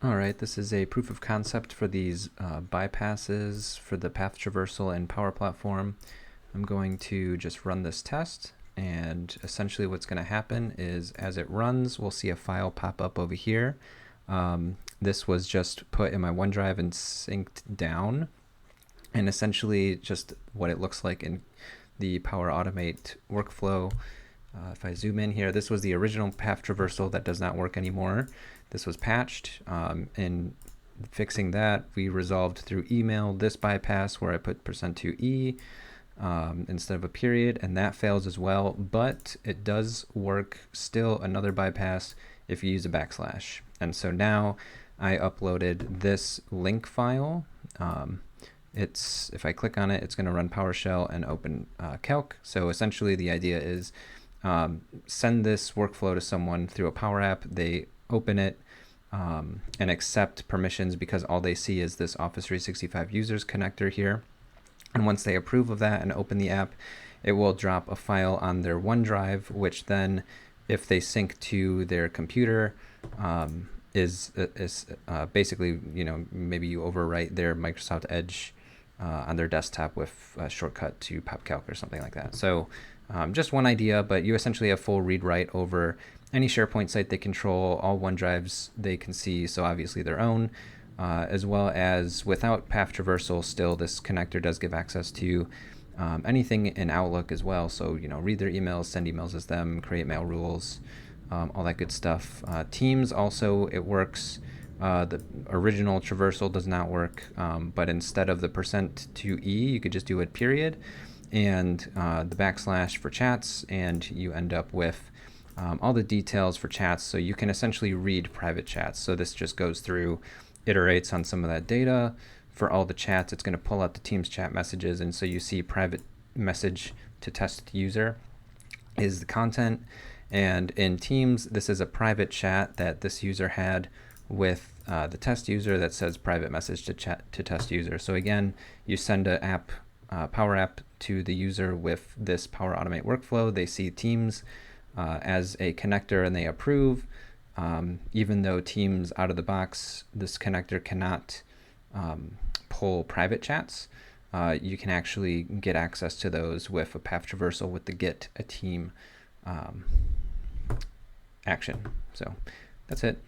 All right, this is a proof of concept for these bypasses for the path traversal and Power Platform. I'm going to just run this test, and essentially what's going to happen is as it runs, we'll see a file pop up over here. This was just put in my OneDrive and synced down, and essentially just what it looks like in the Power Automate workflow. If I zoom in here, this was the original path traversal that does not work anymore. This was patched. In fixing that, we resolved through email this bypass where I put %2e instead of a period, and that fails as well, but it does work still another bypass if you use a backslash. And so now I uploaded this link file. If I click on it, it's going to run PowerShell and open Calc. So essentially the idea is send this workflow to someone through a Power App. They open it and accept permissions because all they see is this Office 365 users connector here. And once they approve of that and open the app, it will drop a file on their OneDrive, which then, if they sync to their computer, is basically, maybe you overwrite their Microsoft Edge on their desktop with a shortcut to PopCalc or something like that. So just one idea, but you essentially have full read-write over any SharePoint site they control, all OneDrives they can see, so obviously their own, as well as without path traversal, still this connector does give access to anything in Outlook as well. So, read their emails, send emails as them, create mail rules, all that good stuff. Teams also, it works. The original traversal does not work, but instead of the %2e, you could just do it period, and the backslash for chats, and you end up with all the details for chats. So you can essentially read private chats. So this just goes through, iterates on some of that data. For all the chats, it's going to pull out the Teams chat messages, and so you see private message to test user is the content. And in Teams, this is a private chat that this user had with the test user that says private message to test user. So again, you send an app, Power App, to the user with this Power Automate workflow. They see Teams as a connector and they approve. Even though Teams out of the box, this connector cannot pull private chats, you can actually get access to those with a path traversal with the get a team action. So that's it.